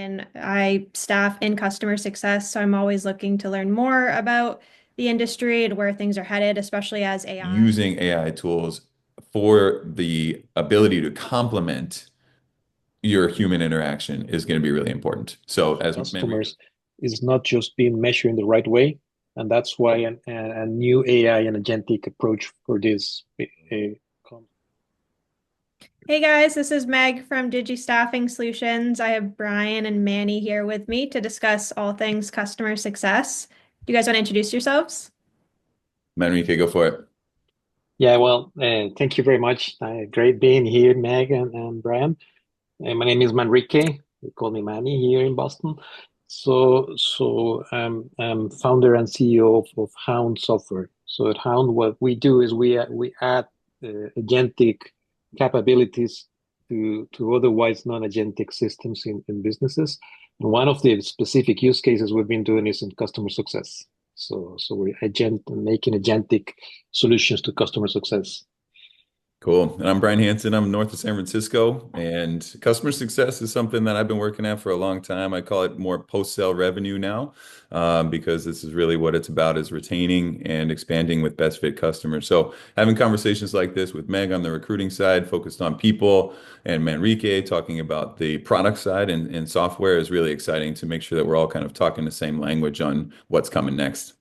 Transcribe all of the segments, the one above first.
Brian. I staff in customer success, so I'm always looking to learn more about the industry and where things are headed, especially as AI. Using AI tools for the ability to complement your human interaction is going to be really important. So as Manrique, Customers is not just being measured in the right way. And that's why a new AI and agentic approach for this comes. Hey guys, this is Meg from Digi Staffing Solutions. I have Brian and Manny here with me to discuss all things customer success. Do you guys want to introduce yourselves? Manrique, go for it. Yeah, well, thank you very much. Great being here, Meg and Brian. My name is Manrique. They call me Manny here in Boston. I'm founder and CEO of Hound Software. So at Hound, what we do is we add agentic capabilities to otherwise non-agentic systems in businesses. And one of the specific use cases we've been doing is in customer success. So we're making agentic solutions to customer success. Cool. And I'm Brian Hansen. I'm north of San Francisco, and customer success is something that I've been working at for a long time. I call it more post-sale revenue now, because this is really what it's about is retaining and expanding with best fit customers. So having conversations like this with Meg on the recruiting side, focused on people, and Manrique talking about the product side and software is really exciting to make sure that we're all kind of talking the same language on what's coming next.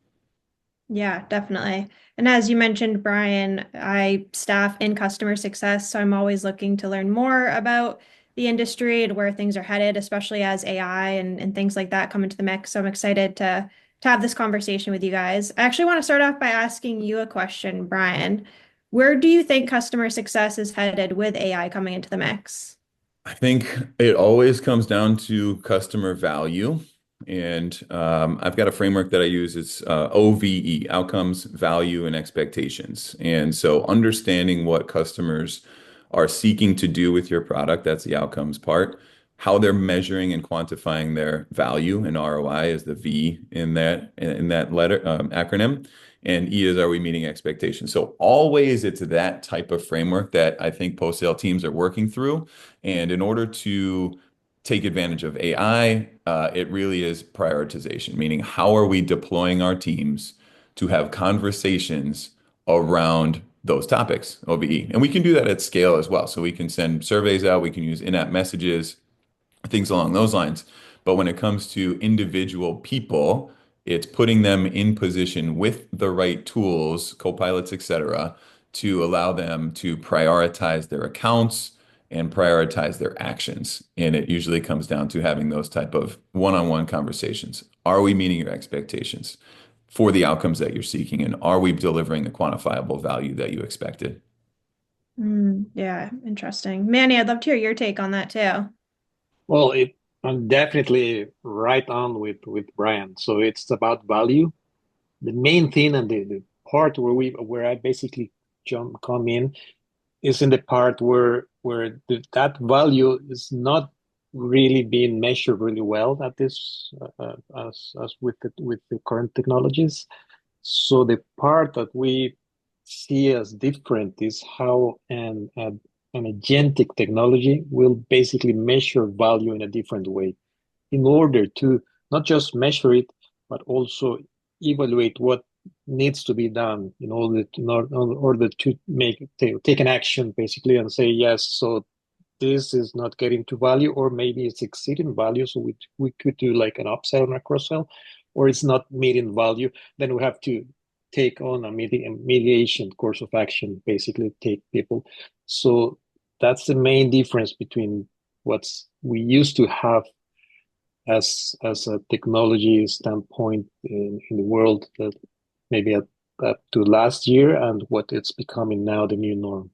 Yeah, definitely. And as you mentioned, Brian, I staff in customer success, so I'm always looking to learn more about the industry and where things are headed, especially as AI and things like that come into the mix. So I'm excited to have this conversation with you guys. I actually want to start off by asking you a question, Brian. Where do you think customer success is headed with AI coming into the mix? I think it always comes down to customer value. And I've got a framework that I use. It's OVE, outcomes, value, and expectations. And so understanding what customers are seeking to do with your product, that's the outcomes part. How they're measuring and quantifying their value, and ROI is the V in that letter acronym. And E is, are we meeting expectations? So always it's that type of framework that I think post-sale teams are working through. And in order to take advantage of AI, it really is prioritization, meaning how are we deploying our teams to have conversations around those topics, OBE. And we can do that at scale as well. So we can send surveys out, we can use in-app messages, things along those lines. But when it comes to individual people, it's putting them in position with the right tools, co-pilots, et cetera, to allow them to prioritize their accounts and prioritize their actions. And it usually comes down to having those type of one-on-one conversations. Are we meeting your expectations for the outcomes that you're seeking? And are we delivering the quantifiable value that you expected? Yeah, interesting. Manny, I'd love to hear your take on that too. Well, I'm definitely right on with Brian. So it's about value. The main thing and the part where I basically come in is in the part that value is not really being measured really well at this as with the current technologies. So the part that we see as different is how an agentic technology will basically measure value in a different way in order to not just measure it, but also evaluate what needs to be done in order to take an action basically and say yes. So this is not getting to value, or maybe it's exceeding value. So we could do like an upsell and a cross sell, or it's not meeting value. Then we have to take on a mediation course of action, basically take people. So that's the main difference between what's we used to have as a technology standpoint in the world that maybe up to last year and what it's becoming now the new norm.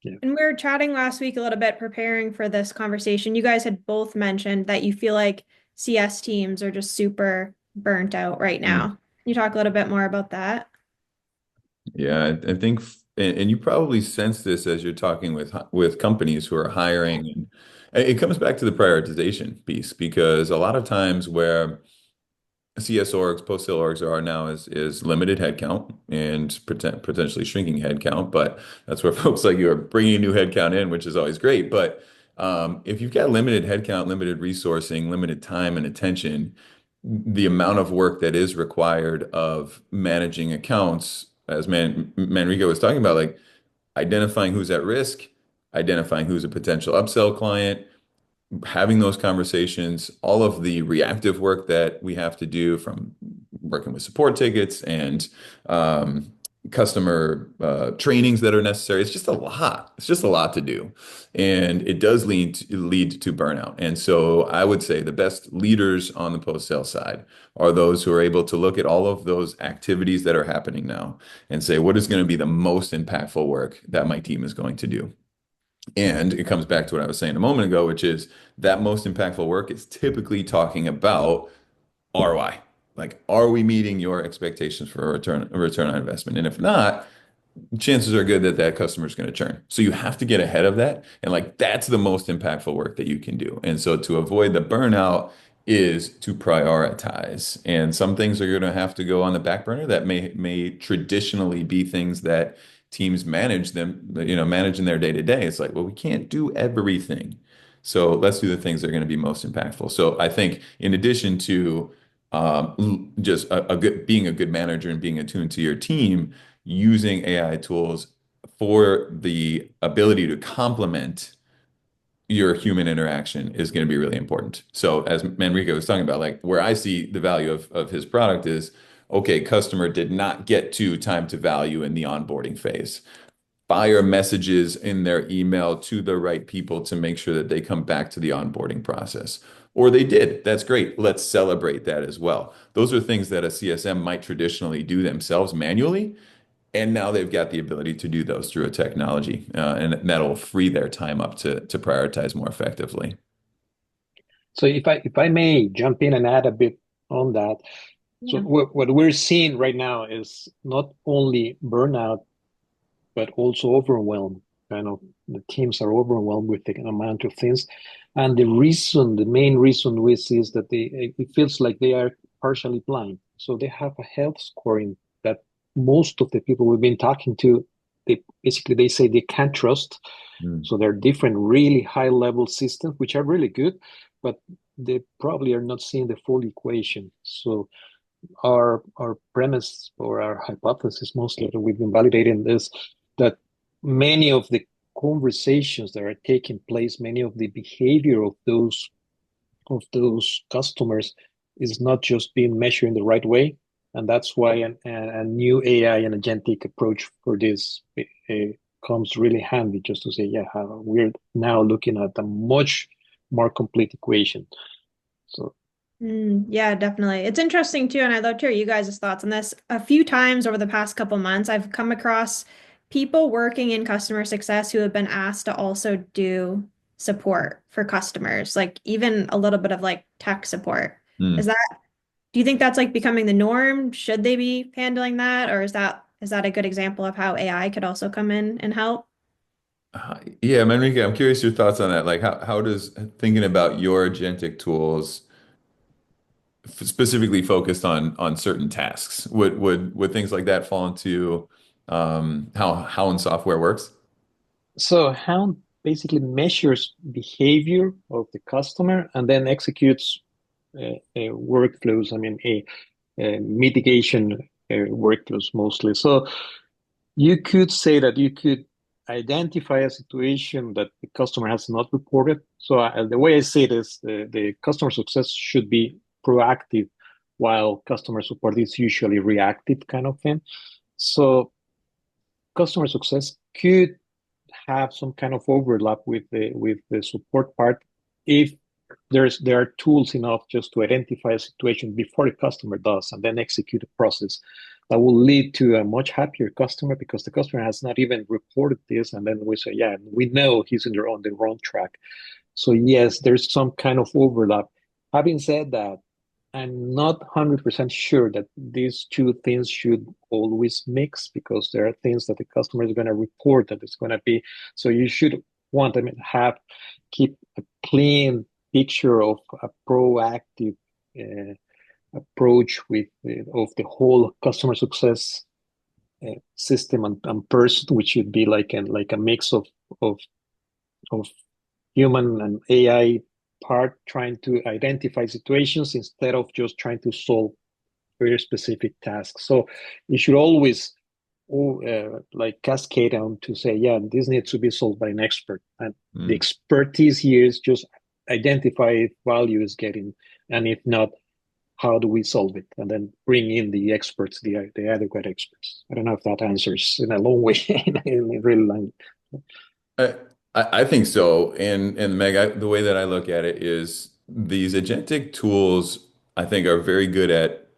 Yeah. And we were chatting last week a little bit preparing for this conversation. You guys had both mentioned that you feel like CS teams are just super burnt out right now. Can you talk a little bit more about that? Yeah, I think, and you probably sense this as you're talking with companies who are hiring, and it comes back to the prioritization piece because a lot of times where CS orgs, post-sale orgs are now is limited headcount and potentially shrinking headcount, but that's where folks like you are bringing new headcount in, which is always great. But If you've got limited headcount, limited resourcing, limited time and attention, the amount of work that is required of managing accounts, as Manrique was talking about, like identifying who's at risk, identifying who's a potential upsell client, having those conversations, all of the reactive work that we have to do from working with support tickets and customer trainings that are necessary. It's just a lot. It's just a lot to do. And it does lead to burnout. And so I would say the best leaders on the post-sale side are those who are able to look at all of those activities that are happening now and say, what is going to be the most impactful work that my team is going to do? And it comes back to what I was saying a moment ago, which is that most impactful work is typically talking about ROI. Like, are we meeting your expectations for a return on investment? And if not, chances are good that that customer is going to churn. So you have to get ahead of that. And like, that's the most impactful work that you can do. And so to avoid the burnout is to prioritize. And some things are going to have to go on the back burner that may traditionally be things that teams manage in their day to day. It's like, well, we can't do everything. So let's do the things that are going to be most impactful. So I think in addition to just being a good manager and being attuned to your team, using AI tools for the ability to complement your human interaction is going to be really important. So as Manrique was talking about, like where I see the value of his product is, okay, customer did not get to time to value in the onboarding phase. Fire messages in their email to the right people to make sure that they come back to the onboarding process. Or they did. That's great. Let's celebrate that as well. Those are things that a CSM might traditionally do themselves manually. And now they've got the ability to do those through a technology, and that'll free their time up to prioritize more effectively. So if I may jump in and add a bit on that. So Yeah. what we're seeing right now is not only burnout, but also overwhelmed. Kind of the teams are overwhelmed with the amount of things. And the main reason we see is that it feels like they are partially blind. So they have a health scoring that most of the people we've been talking to, they say they can't trust. Mm. So there are different really high level systems, which are really good, but they probably are not seeing the full equation. So our premise or our hypothesis mostly that we've been validating is that many of the conversations that are taking place, many of the behavior of those customers is not just being measured in the right way. And that's why a new AI and agentic approach for this comes really handy, just to say, yeah, we're now looking at a much more complete equation. So Yeah, definitely. It's interesting too, and I'd love to hear you guys' thoughts on this. A few times over the past couple months, I've come across people working in customer success who have been asked to also do support for customers, like even a little bit of like tech support. Is Mm. that, do you think that's like becoming the norm? Should they be handling that, or is that a good example of how AI could also come in and help? Yeah, Manrique, I'm curious your thoughts on that. Like, how does thinking about your agentic tools specifically focused on certain tasks, would things like that fall into how Hound Software works? So Hound basically measures behavior of the customer and then executes workflows. I mean, a mitigation workflows mostly. So you could say that you could identify a situation that the customer has not reported. So the way I say it is the customer success should be proactive, while customer support is usually reactive kind of thing. So customer success could have some kind of overlap with the support part if there are tools enough just to identify a situation before the customer does and then execute a process that will lead to a much happier customer because the customer has not even reported this, and then we say, yeah, we know he's on the wrong track. So yes, there's some kind of overlap. Having said that, I'm not 100% sure that these two things should always mix because there are things that the customer is going to report that it's going to be. So you should keep a clean picture of a proactive uh, approach of the whole customer success system and person, which should be like a mix of human and AI part trying to identify situations instead of just trying to solve very specific tasks. So you should always like cascade on to say, yeah, this needs to be solved by an expert. And the expertise here is just identify if value is getting, and if not, how do we solve it? And then bring in the experts, the adequate experts. I don't know if that answers in a long way, in real language. I, I think so. And Meg, the way that I look at it is these agentic tools, I think, are very good at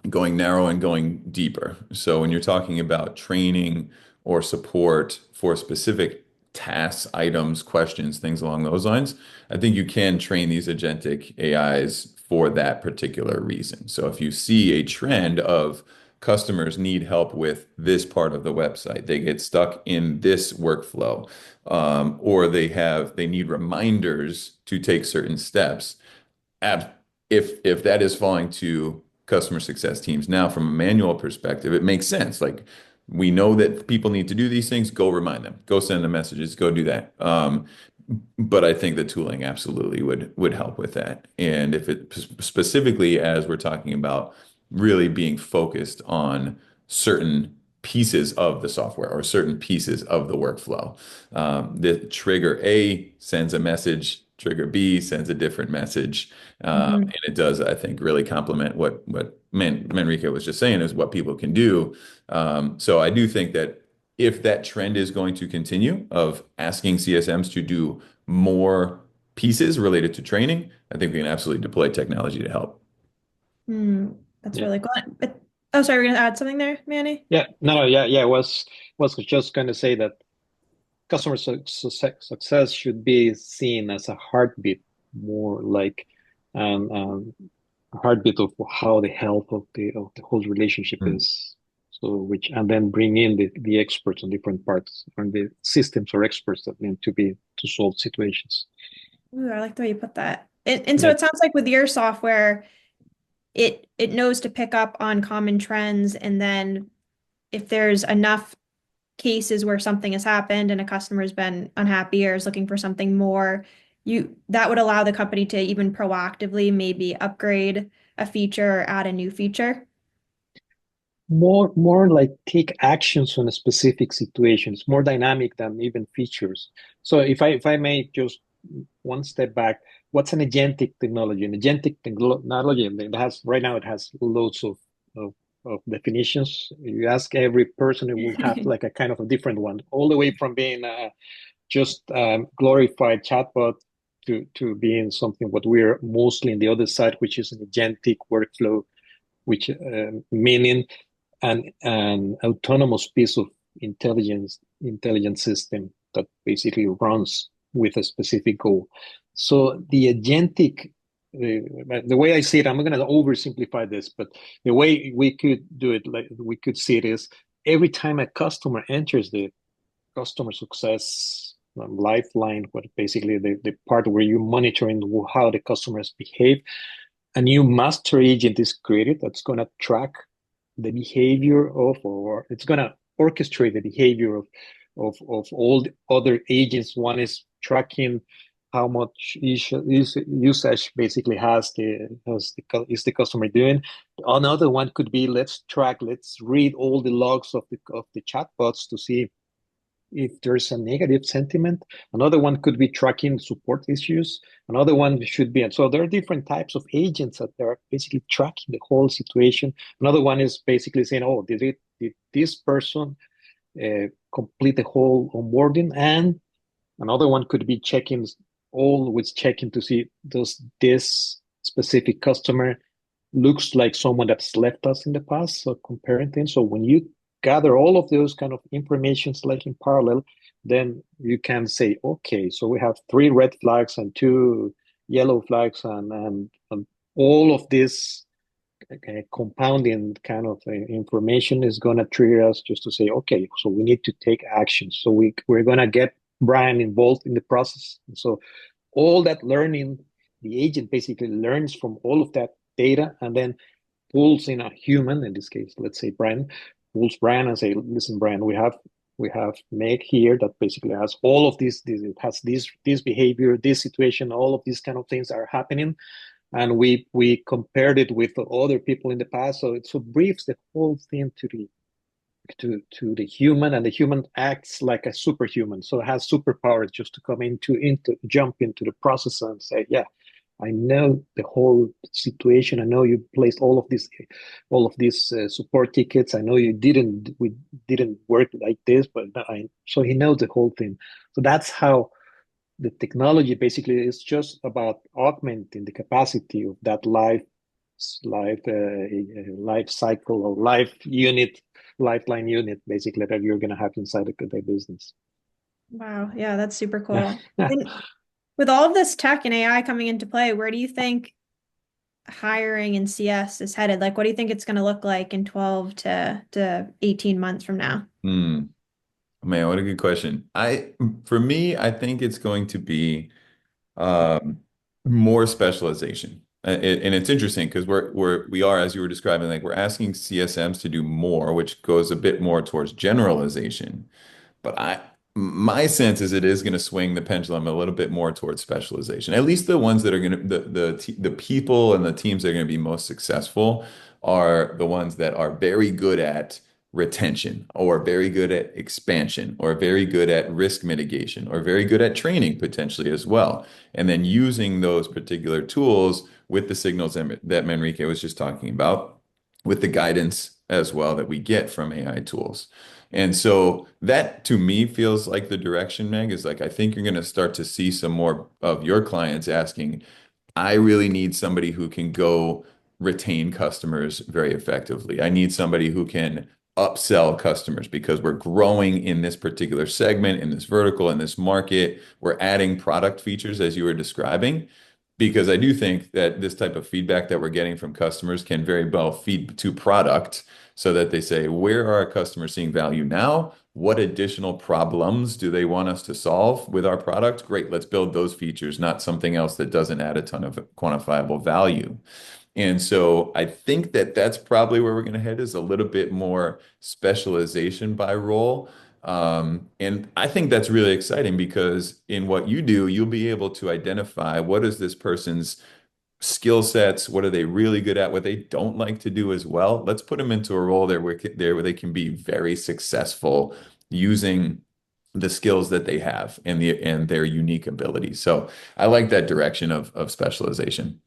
going narrow and going deeper. So when you're talking about training or support for specific tasks, items, questions, things along those lines, I think you can train these agentic AIs for that particular reason. So if you see a trend of customers need help with this part of the website, they get stuck in this workflow, or they need reminders to take certain steps. If that is falling to customer success teams now from a manual perspective, it makes sense. Like we know that people need to do these things, go remind them, go send them messages, go do that. But I think the tooling absolutely would help with that. And if it specifically as we're talking about really being focused on certain pieces of the software or certain pieces of the workflow. The trigger A sends a message, trigger B sends a different message. And it does, I think, really complement what Manrique was just saying is what people can do. So I do think that if that trend is going to continue of asking CSMs to do more pieces related to training, I think we can absolutely deploy technology to help. That's Yeah. really cool. But, oh, sorry, we're going to add something there, Manny? Yeah, no, yeah. Was just going to say that customer success should be seen as a heartbeat, more like a heartbeat of how the health of the whole relationship Mm. is. So and then bring in the experts on different parts and the systems or experts that need to solve situations. Ooh, I like the way you put that. And so Yeah. it sounds like with your software, it knows to pick up on common trends, and then if there's enough cases where something has happened and a customer's been unhappy or is looking for something more, that would allow the company to even proactively maybe upgrade a feature or add a new feature. More like take actions on a specific situation. It's more dynamic than even features. So if I may just one step back, what's an agentic technology? An agentic technology that has right now it has loads of, of definitions. You ask every person, it will have like a kind of a different one, all the way from being just glorified chatbot to being something what we're mostly in the other side, which is an agentic workflow, which meaning an autonomous piece of intelligence system that basically runs with a specific goal. So the agentic, the way I see it, I'm going to oversimplify this, but the way we could do it, like we could see it is every time a customer enters the customer success lifeline, what basically the part where you're monitoring how the customers behave, a new master agent is created that's going to track the behavior of, or it's going to orchestrate the behavior of all the other agents. One is tracking how much usage basically is the customer doing. Another one could be let's read all the logs of the chatbots to see if there's a negative sentiment. Another one could be tracking support issues. Another one should be, so there are different types of agents that are basically tracking the whole situation. Another one is basically saying, oh, did this person complete the whole onboarding? And another one could be always checking to see, does this specific customer looks like someone that's left us in the past? So comparing things. So when you gather all of those kind of informations like in parallel, then you can say, okay, so we have 3 red flags and 2 yellow flags, and all of this compounding kind of information is going to trigger us just to say, okay, so we need to take action. So we're going to get Brian involved in the process. And so all that learning, the agent basically learns from all of that data and then pulls in a human, in this case, let's say Brian, pulls Brian and say, listen, Brian, we have We have Meg here that basically has all of this it has this behavior, this situation, all of these kind of things are happening. And we compared it with other people in the past. So it briefs the whole thing to the human, and the human acts like a superhuman. So it has superpowers just to come into jump into the process and say, yeah, I know the whole situation. I know you placed all of these support tickets. I know we didn't work like this, but so he knows the whole thing. So that's how the technology basically is just about augmenting the capacity of that life cycle or lifeline unit, basically, that you're going to have inside the business. Wow. Yeah, that's super Yeah. cool. And with all of this tech and AI coming into play, where do you think hiring in CS is headed? Like, what do you think it's going to look like in 12 to 18 months from now? Hmm. Man, what a good question. For me, I think it's going to be um, more specialization. And it's interesting because we are, as you were describing, like we're asking CSMs to do more, which goes a bit more towards generalization. But my sense is it is going to swing the pendulum a little bit more towards specialization. At least the ones that are going to the people and the teams that are going to be most successful are the ones that are very good at retention, or very good at expansion, or very good at risk mitigation, or very good at training potentially as well. And then using those particular tools with the signals that Manrique was just talking about, with the guidance as well that we get from AI tools. And so that to me feels like the direction, Meg, is like I think you're going to start to see some more of your clients asking, I really need somebody who can go retain customers very effectively. I need somebody who can upsell customers because we're growing in this particular segment, in this vertical, in this market. We're adding product features as you were describing. Because I do think that this type of feedback that we're getting from customers can very well feed to product so that they say, where are our customers seeing value now? What additional problems do they want us to solve with our product? Great, let's build those features, not something else that doesn't add a ton of quantifiable value. And so I think that that's probably where we're going to head, is a little bit more specialization by role. And I think that's really exciting because in what you do, you'll be able to identify what is this person's skill sets, what are they really good at, what they don't like to do as well. Let's put them into a role where they can be very successful using the skills that they have and their unique abilities. So I like that direction of specialization.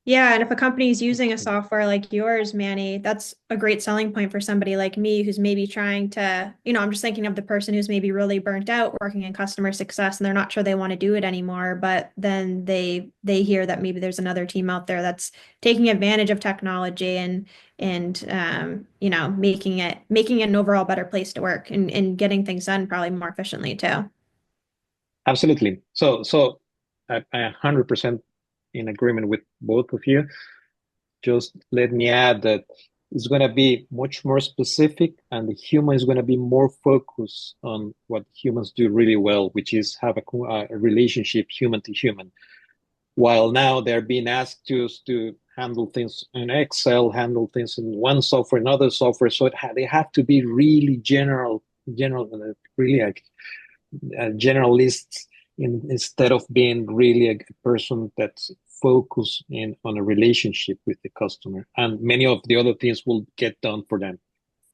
Yeah, and if a company is using a software like yours, Manny, that's a great selling point for somebody like me who's maybe trying to, I'm just thinking of the person who's maybe really burnt out working in customer success and they're not sure they want to do it anymore, but then they hear that maybe there's another team out there that's taking advantage of technology and making it an overall better place to work and getting things done probably more efficiently too. Absolutely. So I 100% in agreement with both of you. Just let me add that it's going to be much more specific, and the human is going to be more focused on what humans do really well, which is have a relationship human to human. While now they're being asked to handle things in Excel, handle things in one software, another software. So they have to be really really generalists instead of being really a person that's focused on a relationship with the customer. And many of the other things will get done for them.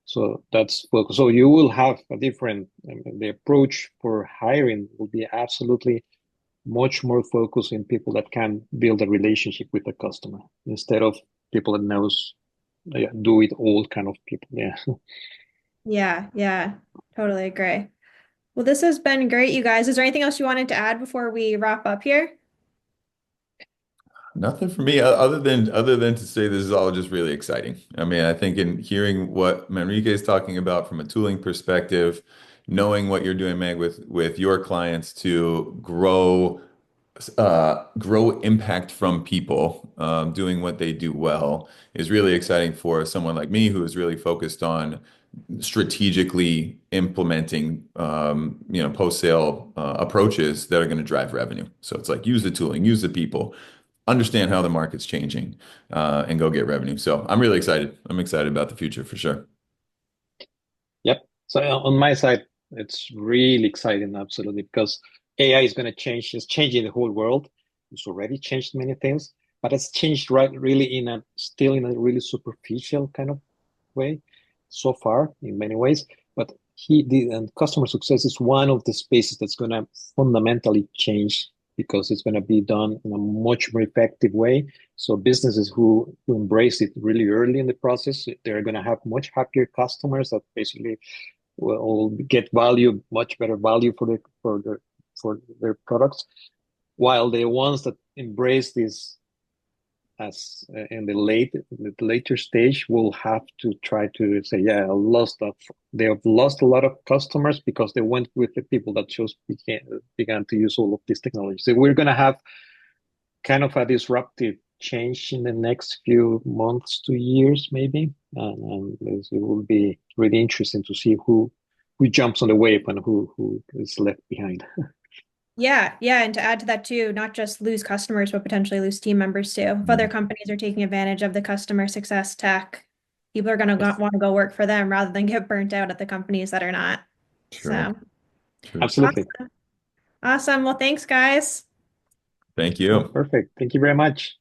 So that's focus. So you will have a different, the approach for hiring will be absolutely much more focused in people that can build a relationship with the customer instead of people that knows, do it all kind of people. Yeah. Yeah, yeah, totally agree. Well, this has been great, you guys. Is there anything else you wanted to add before we wrap up here? Nothing for me other than to say this is all just really exciting. I mean, I think in hearing what Manrique is talking about from a tooling perspective, knowing what you're doing, Meg, with your clients to grow impact from people, doing what they do well is really exciting for someone like me who is really focused on strategically implementing, post-sale approaches that are going to drive revenue. So it's like use the tooling, use the people, understand how the market's changing, and go get revenue. So I'm really excited. I'm excited about the future for sure. Yep. So on my side, It's really exciting, absolutely, because AI is going to change. It's changing the whole world. It's already changed many things, but it's changed really still in a really superficial kind of way so far in many ways. But and customer success is one of the spaces that's going to fundamentally change because it's going to be done in a much more effective way. So businesses who embrace it really early in the process, they're going to have much happier customers that basically will get much better value for their products. While the ones that embrace this as in the later stage will have to try to say, yeah, they have lost a lot of customers because they went with the people that just began to use all of these technologies. So we're going to have kind of a disruptive change in the next few months to years, maybe. And it will be really interesting to see who jumps on the wave and who is left behind. Yeah, yeah, and to add to that too, not just lose customers, but potentially lose team members too. If other companies are taking advantage of the customer success tech, people are going to Yes, want to go work for them rather than get burnt out at the companies that are not. True. So True. absolutely. awesome. Awesome. Well, thanks, guys. Thank Oh, you. perfect. Thank you very much.